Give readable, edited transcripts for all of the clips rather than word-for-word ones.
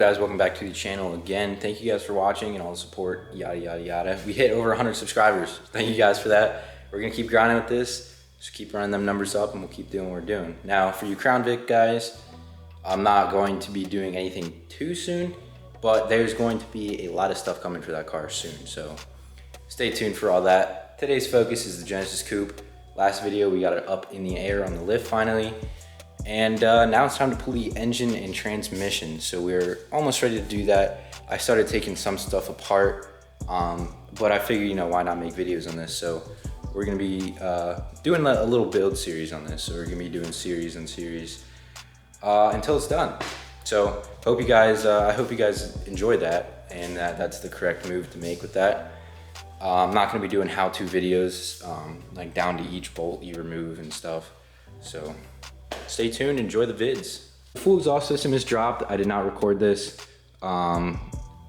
Guys, welcome back to the channel again. Thank you guys for watching and all the support, yada yada yada. We hit over 100 subscribers. Thank you guys for that. We're gonna keep grinding with this. Just keep running them numbers up and we'll keep doing what we're doing. Now for you Crown Vic guys, I'm not going to be doing anything too soon, but there's going to be a lot of stuff coming for that car soon. So stay tuned for all that. Today's focus is the Genesis Coupe. Last video, we got it up in the air on the lift finally. And now it's time to pull the engine and transmission. So we're almost ready to do that. I started taking some stuff apart, but I figured, you know, why not make videos on this? So we're gonna be doing a little build series on this. So we're gonna be doing series and series until it's done. So I hope you guys enjoyed that, and that's the correct move to make with that. I'm not gonna be doing how-to videos, like down to each bolt you remove and stuff. So stay tuned, enjoy the vids. The full exhaust system is dropped. I did not record this. I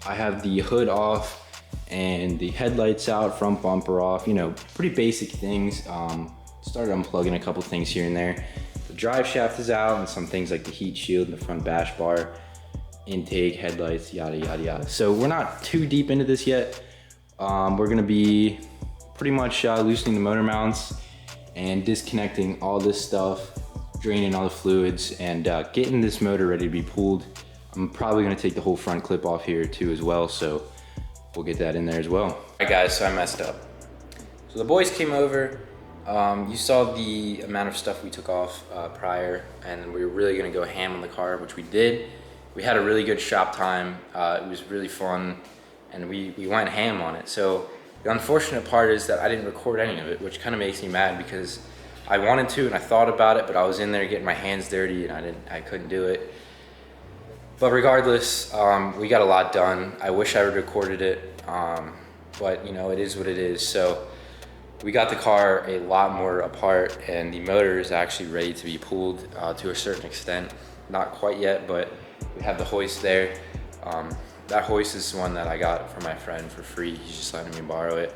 have the hood off and the headlights out, front bumper off, you know, pretty basic things. Started unplugging a couple things here and there. The drive shaft is out and some things like the heat shield and the front bash bar, intake, headlights, yada, yada, yada. So we're not too deep into this yet. We're gonna be pretty much loosening the motor mounts and disconnecting all this stuff, draining all the fluids, and getting this motor ready to be pulled. I'm probably gonna take the whole front clip off here too as well, so we'll get that in there as well. All right guys, so I messed up. So the boys came over. You saw the amount of stuff we took off prior, and we were really gonna go ham on the car, which we did. We had a really good shop time. It was really fun, and we went ham on it. So the unfortunate part is that I didn't record any of it, which kind of makes me mad because I wanted to and I thought about it, but I was in there getting my hands dirty and I couldn't do it. But regardless, we got a lot done. I wish I would recorded it, but you know, it is what it is. So we got the car a lot more apart, and the motor is actually ready to be pulled to a certain extent. Not quite yet, but we have the hoist there. That hoist is one that I got from my friend for free. He's just letting me borrow it.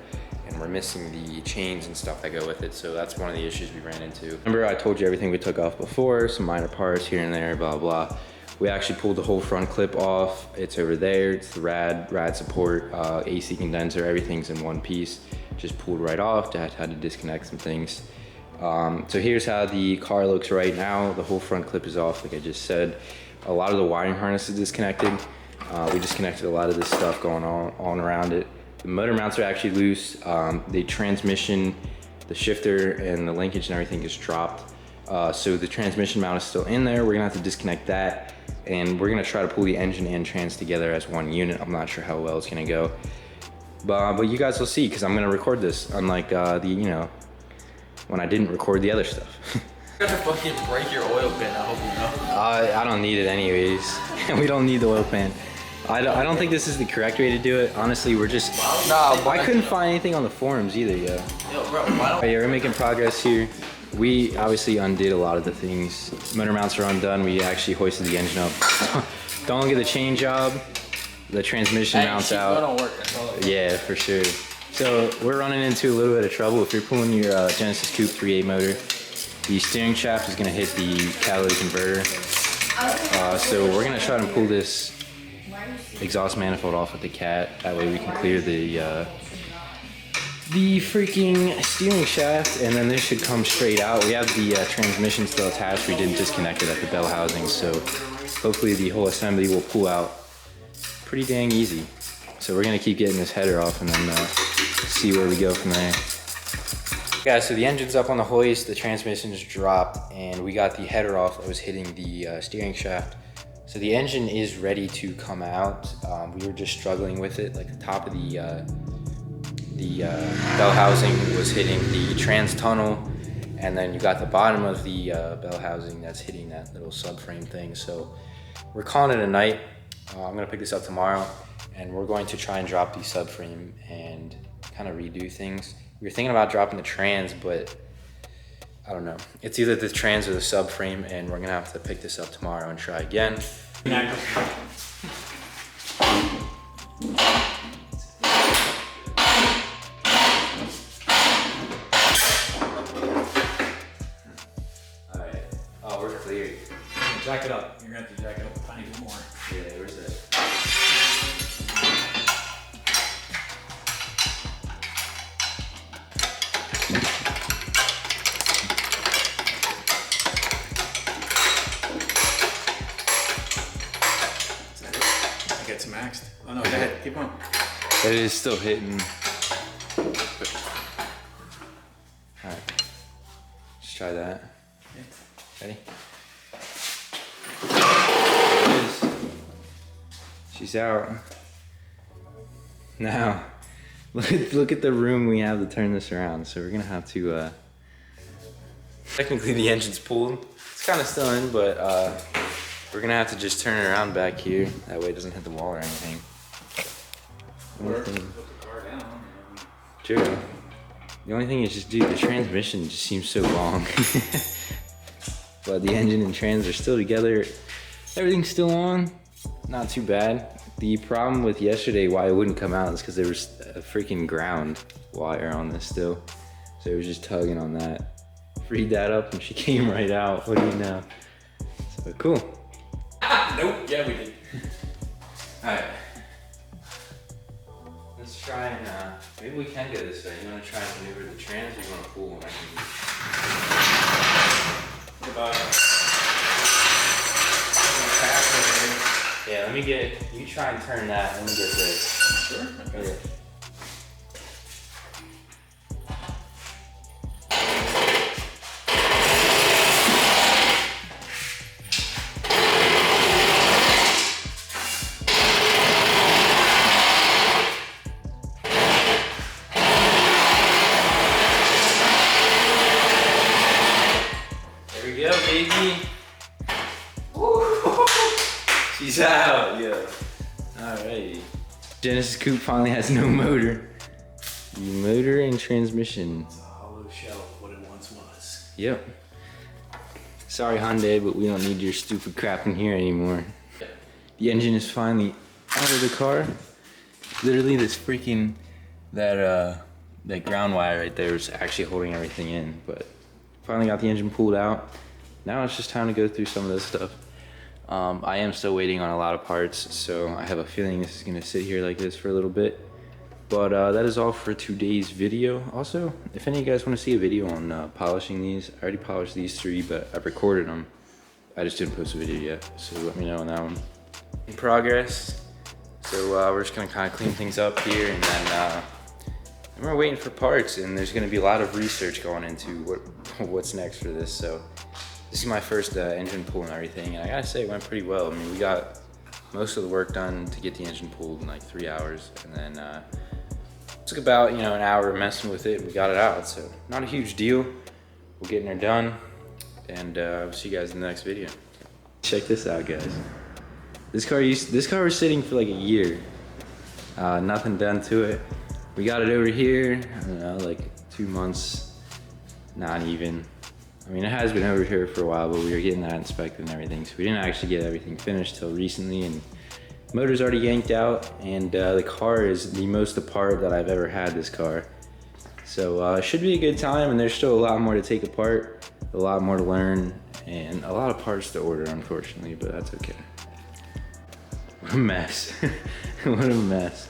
And we're missing the chains and stuff that go with it, so that's one of the issues we ran into. Remember I told you everything we took off before, some minor parts here and there, blah, blah. We actually pulled the whole front clip off. It's over there, it's the rad support, AC condenser, everything's in one piece. Just pulled right off, had to disconnect some things. So here's how the car looks right now. The whole front clip is off, like I just said. A lot of the wiring harness is disconnected. We disconnected a lot of this stuff going on around it. The motor mounts are actually loose. The transmission, the shifter, and the linkage and everything is dropped. So the transmission mount is still in there. We're gonna have to disconnect that, and we're gonna try to pull the engine and trans together as one unit. I'm not sure how well it's gonna go, but you guys will see, because I'm gonna record this, unlike you know, when I didn't record the other stuff. You're gonna fucking break your oil pan, I hope you know. I don't need it anyways. We don't need the oil pan. I don't think this is the correct way to do it. Honestly, we're just... I couldn't find anything on the forums either, yo. Yo, bro, why don't... Yeah, we're making progress here. We obviously undid a lot of the things. Motor mounts are undone. We actually hoisted the engine up. Don't get the chain job. The transmission mounts out. Don't work. That's all it Yeah, for sure. So we're running into a little bit of trouble. If you're pulling your Genesis Coupe 3.8 motor, the steering shaft is gonna hit the catalytic converter. So we're gonna try to pull this exhaust manifold off with the cat. That way we can clear the freaking steering shaft, and then this should come straight out. We have the transmission still attached. We didn't disconnect it at the bell housing, so hopefully the whole assembly will pull out pretty dang easy. So we're gonna keep getting this header off and then see where we go from there. Guys, so the engine's up on the hoist, the transmission is dropped, and we got the header off that was hitting the steering shaft. So the engine is ready to come out. We were just struggling with it. Like the top of the bell housing was hitting the trans tunnel, and then you got the bottom of the bell housing that's hitting that little subframe thing. So we're calling it a night. I'm gonna pick this up tomorrow, and we're going to try and drop the subframe and kind of redo things. We were thinking about dropping the trans, but I don't know. It's either the trans or the subframe, and we're gonna have to pick this up tomorrow and try again. Alright, oh, we're clear. Jack it up. You're gonna have to jack it up a tiny bit more. Yeah, where's that? it's maxed. Oh no, go ahead, keep going. It is still hitting. Alright. Let's try that. Ready? There it is. She's out. Now, look at the room we have to turn this around. So we're gonna have to, technically the engine's pulled. It's kind of still in, but we're gonna have to just turn it around back here. That way it doesn't hit the wall or anything. Put the car down. True. The only thing is just, dude, the transmission just seems so long. But the engine and trans are still together. Everything's still on. Not too bad. The problem with yesterday, why it wouldn't come out, is because there was a freaking ground wire on this still. So it was just tugging on that. Freed that up and she came right out. What do you know? So cool. Nope, yeah we did. Alright. Let's try and, maybe we can go this way. You want to try and maneuver the trans or you want to pull one? What about Yeah, let me get, you try and turn that, let me get this. Sure. Okay. Yeah. There we go, baby. She's out, yo. Alright. Genesis Coupe finally has no motor. The motor and transmission. It's a hollow shell of what it once was. Yep. Sorry Hyundai, but we don't need your stupid crap in here anymore. The engine is finally out of the car. Literally this freaking, that ground wire right there is actually holding everything in, but finally got the engine pulled out. Now it's just time to go through some of this stuff. I am still waiting on a lot of parts, so I have a feeling this is gonna sit here like this for a little bit. But that is all for today's video. Also, if any of you guys want to see a video on polishing these, I already polished these 3, but I've recorded them. I just didn't post a video yet, so let me know on that one. In progress. So we're just gonna kind of clean things up here, and then we're waiting for parts, and there's gonna be a lot of research going into what's next for this. So this is my first engine pull and everything, and I gotta say it went pretty well. I mean, we got most of the work done to get the engine pulled in like 3 hours, and then took about, you know, an hour messing with it, and we got it out. So not a huge deal. We're getting her done, and I'll see you guys in the next video. Check this out, guys. This car was sitting for like a year. Nothing done to it. We got it over here, I don't know, like 2 months, not even. I mean, it has been over here for a while, but we were getting that inspected and everything, so we didn't actually get everything finished till recently, and the motor's already yanked out, and the car is the most apart that I've ever had this car. So it should be a good time, and there's still a lot more to take apart, a lot more to learn, and a lot of parts to order, unfortunately, but that's okay. What a mess. What a mess.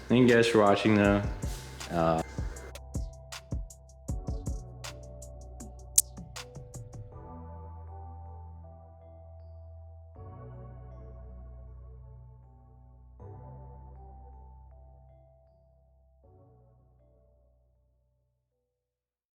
Thank you guys for watching, though.